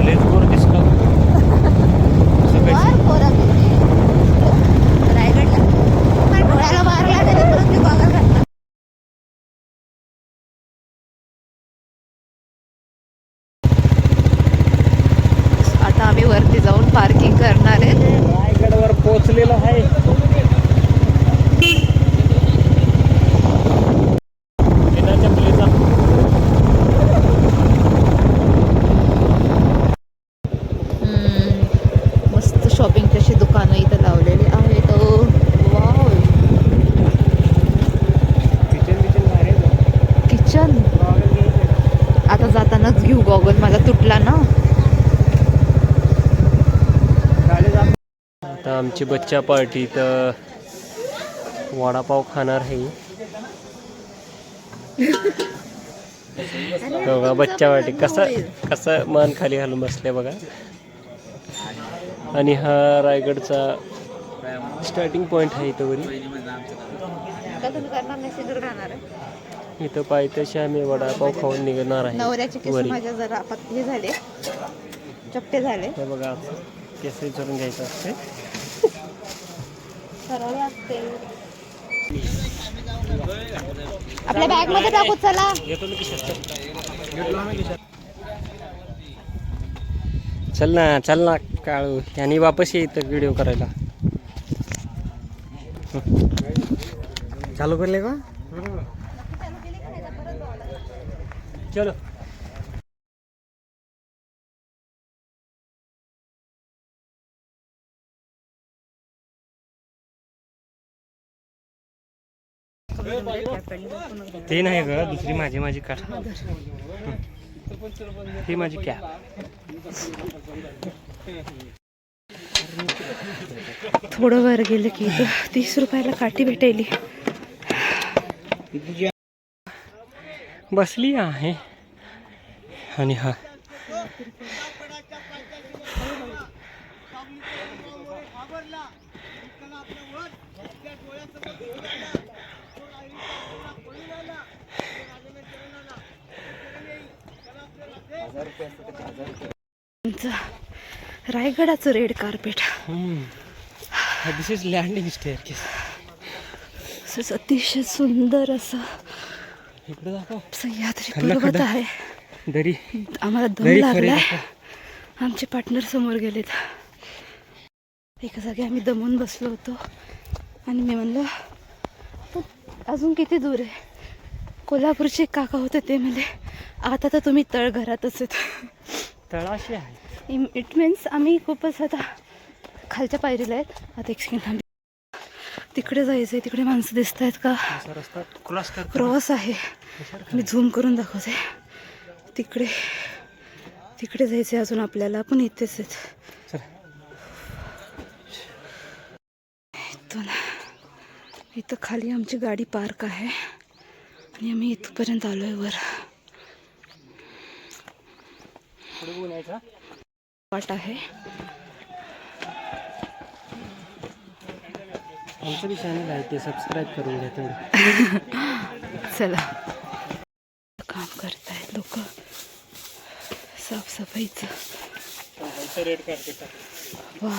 लयच गोर दिसला रायगडला डोळ्याला मारला नाही परत मी गॉगल घातला. आता आम्ही वरती जाऊन पार्किंग करणार आहे. रायगडवर पोहोचलेलो आहे. मस्त शॉपिंग तशी दुकानं इथं लावलेली आहेत. वाव, किचन आता जातानाच घेऊ गॉगल, मला तुटला ना. आता आमची बच्चा पार्टी तर वडापाव खाणार आहे. बघा बच्चा पार्टी कसं मान खाली घालून बसले बघा. आणि हा रायगडचा स्टार्टिंग पॉइंट आहे इथं वरी. इथं पायथ्याशी आम्ही वडापाव खाऊन निघणार आहे. नवऱ्याचे केस माझ्या जरा हे झाले, चपटे झाले. हे बघा केस विचारून घ्यायचं असते. आपल्या बॅग मध्ये टाकू. चला चल ना काळू. आणि वापस ये इथं व्हिडिओ करायला. चालू करले का? चलो ते नाही ग, दुसरी माझी कार. ती माझी कॅब. थोडं वर गेलं की 30 रुपयाला काठी भेटायली. बसली आहे. आणि हा रायगडाचं red carpet. This is landing staircase. असंच अतिशय सुंदर असं इकडे दाखव. सह्याद्री पर्वत आहे. दरी आम्हाला दम लागलाय. आमचे पार्टनर समोर गेलेत. एका जागी आम्ही दमून बसलो होतो आणि मी म्हणलं अजून किती दूर आहे. कोल्हापूरचे काका होते ते म्हणजे आता तर तुम्ही तळघरातच आहेत. तळाशी आहे. इट मीन्स आम्ही खूपच आता खालच्या पायरीला आहेत. आता एक सेकंड थांबी. तिकडे जायचं आहे. तिकडे माणसं दिसत आहेत का? क्रॉस आहे. मी झूम करून दाखवते. तिकडे जायचं आहे अजून आपल्याला, पण इथेच आहेत. इथं खाली आमची गाडी पार्क आहे आणि आम्ही इथपर्यंत आलोय वर. वाट आहे. आमचं बी चॅनल आहे ते सबस्क्राईब करून घ्या तेवढं. चला काम करतायत लोक साफसफाईचं. Red carpet. वा,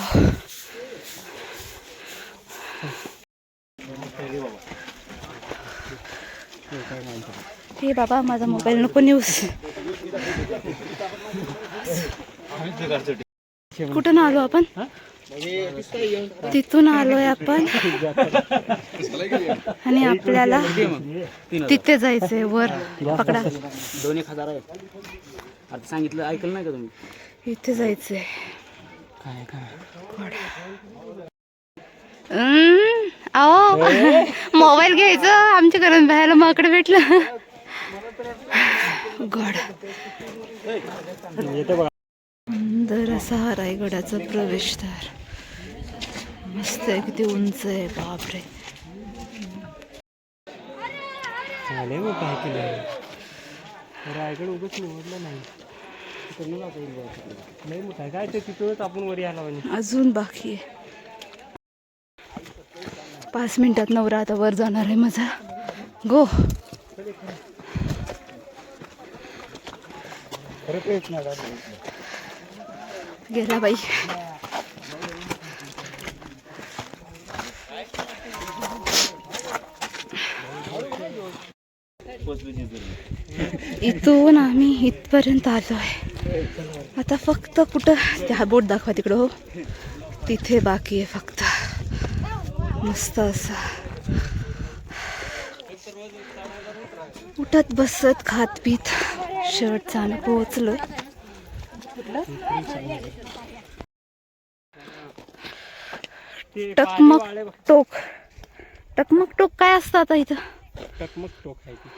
हे बाबा माझा मोबाईल नको न्यूज. कुठं आलो आपण? तिथून आलोय आपण आणि आपल्याला तिथे जायचंय वर. पकडा. 2,000 आहे. आता सांगितलं ऐकलं नाही का तुम्ही? इथे जायचंय. अहो मोबाईल घ्यायचं आमच्या घरात बाहेर माकडे भेटलं. गड सुंदर असा हा रायगडाचा प्रवेशद्वार. मस्त आहे. किती उंच आहे. बापरे. झाले मग काय केलं. रायगड उगाच निवडलं नाही. नाही मोठा काय ते तिथूनच आपण वर यायला पाहिजे. अजून बाकी आहे. 5 मिनिटात नवरा आता वर जाणार आहे माझा. गो. गेला बाई. इथून आम्ही इथपर्यंत आलोय. आता फक्त कुठं त्या बोट दाखवा तिकडं. हो तिथे बाकी आहे फक्त. मस्त असा उठत बसत खात पीत शेवटचा आम्ही पोहोचलोय. टकमक टोक. टकमक टोक काय असतं आता इथं? टकमक टोक आहे ती.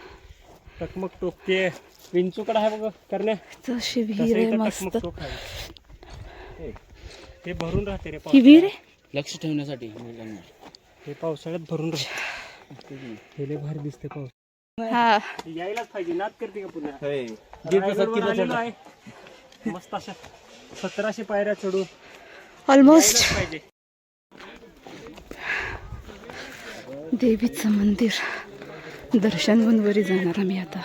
टकमक टोक ते विंचूकडे आहे बघ करण्या. जशी विहीर आहे मस्त. टकमक टोक आहे ते भरून राहते रे. ही विहीर आहे. लक्ष ठेवण्यासाठी मुलांना. हे पावसाळ्यात भरून राहते. हे लय भारी दिसते पाऊस. हा यायलाच पाहिजे. नाद करते का पुन्हा? रायगडवर आलेलो आहे. मस्त अशा 1700 पायऱ्या चढून ऑलमोस्ट पाहिजे. देवीचं मंदिर दर्शन घेऊन वरी जाणार आम्ही आता.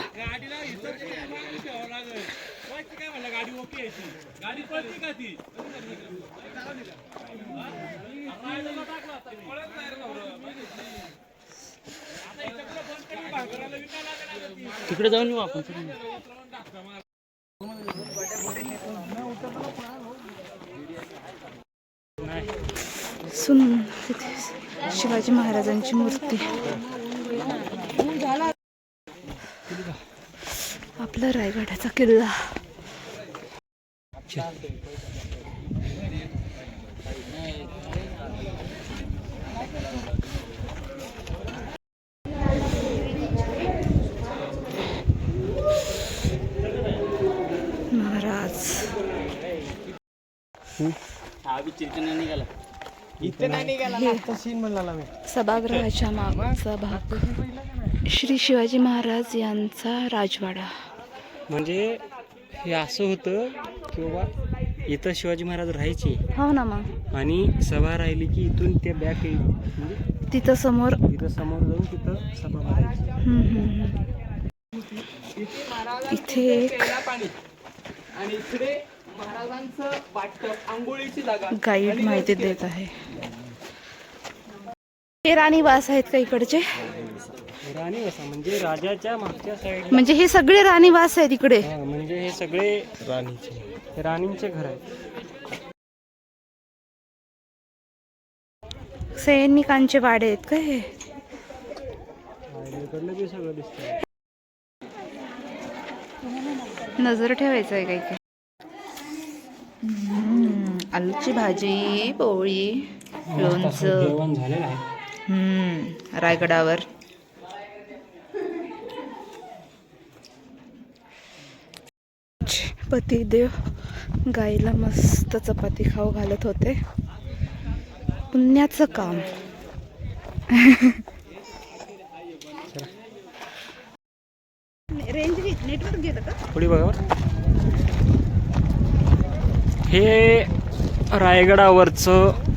तिकडे जाऊन येऊ आपण. सुन तिथे शिवाजी महाराजांची मूर्ती. आपला रायगडाचा किल्ला. महाराज हा बी चिरकन निघाला. सभागृहाच्या मागचा भाग श्री शिवाजी महाराज यांचा राजवाडा. म्हणजे हे असं होतं की बाबा इथं शिवाजी महाराज राहायचे. हो ना. मग आणि सभा राहिली की इथून ते बॅक म्हणजे तिथं समोर इथं समोर जाऊन तिथं सभा भरायची. इथे एक आणि इकडे महाराजांचं वाटप आंघोळीची जागा. गाईड माहिती देत आहे. हे राणीवास आहेत का इकडचे? राणीवासा म्हणजे राजाच्या मागच्या साईड. म्हणजे हे सगळे राणीवास आहेत इकडे. म्हणजे हे सगळे राणींचे घर आहेत. सैनिकांचे वाडे आहेत का हे? इकडलं बी सगळं दिसतंय. नजर ठेवायचं आहे काही. आलूची भाजी, पोळी, लोणचं. जेवण झालेलं आहे. रायगडावर पतिदेव गाईला मस्त चपाती खाऊ घालत होते. पुण्याचं काम. रेंज नेटवर्क गेलं का? पुढे बघा. हे रायगडावरचं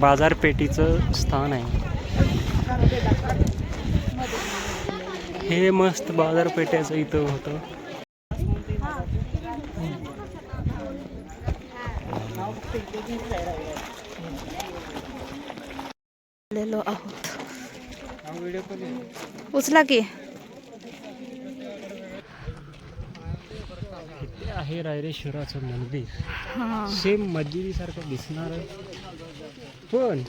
बाजारपेठीचं स्थान आहे. हे मस्त बाजारपेठेचं इथं होतं. आलेलो आहोत. उचला की. इथे आहे रायरेश्वराचं मंदिर. हा सेम मस्जिदीसारखं दिसणार पण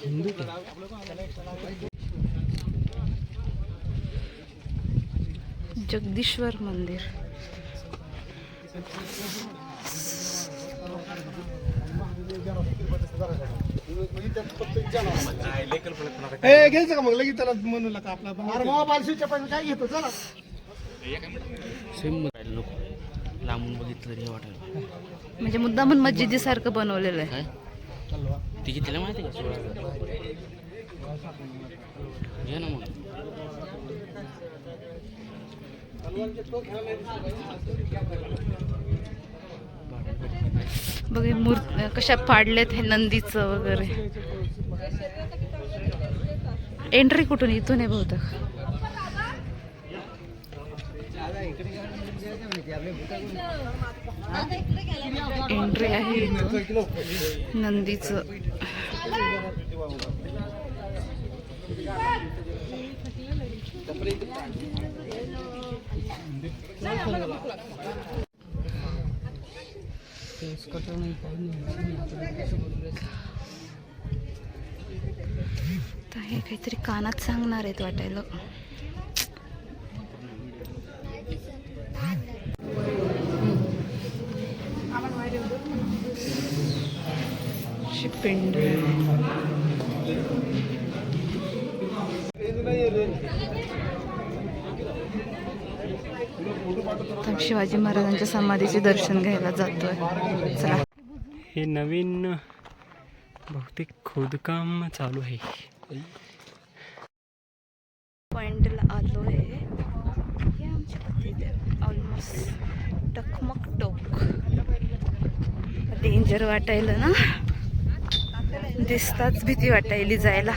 हिंदू. जगदीश्वर मंदिर. घ्यायचं का मग लगेच त्याला म्हणू नका आपला. अरे बाबा बालशीच्या पण काय घेतो चला. सेम लोक लांबून बघितलं तरी हे वाटायला. म्हणजे मुद्दामून मस्जिदी सारखं बनवलेलं आहे. काय ती कितीला माहिती का? 16,000. घे ना मग. बघ कशा पाडलेत हे नंदीचं वगैरे. एंट्री कुठून? इथून आहे बहुतेक. एंट्री आहे इथून नंदीचं. तर हे काहीतरी कानात सांगणार आहेत वाटायला. पिंड शिवाजी महाराजांच्या समाधीचे दर्शन घ्यायला जातोय. चला. हे नवीन बहुतेक खोदकाम चालू आहे. पॉइंटला आलोय. हे आमच्या ऑलमोस्ट टकमक टोक. डेंजर वाटायला ना, दिसताच भीती वाटायली जायला.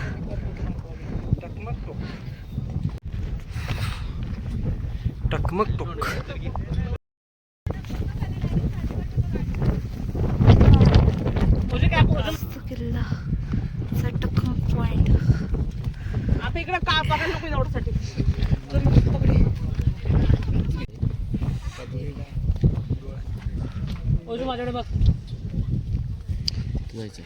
टकमक टोक. किल्ला टकमक पॉइंट. आता इकडे का बघायला नको एवढ्यासाठी. माझ्याकडे बघ जायचं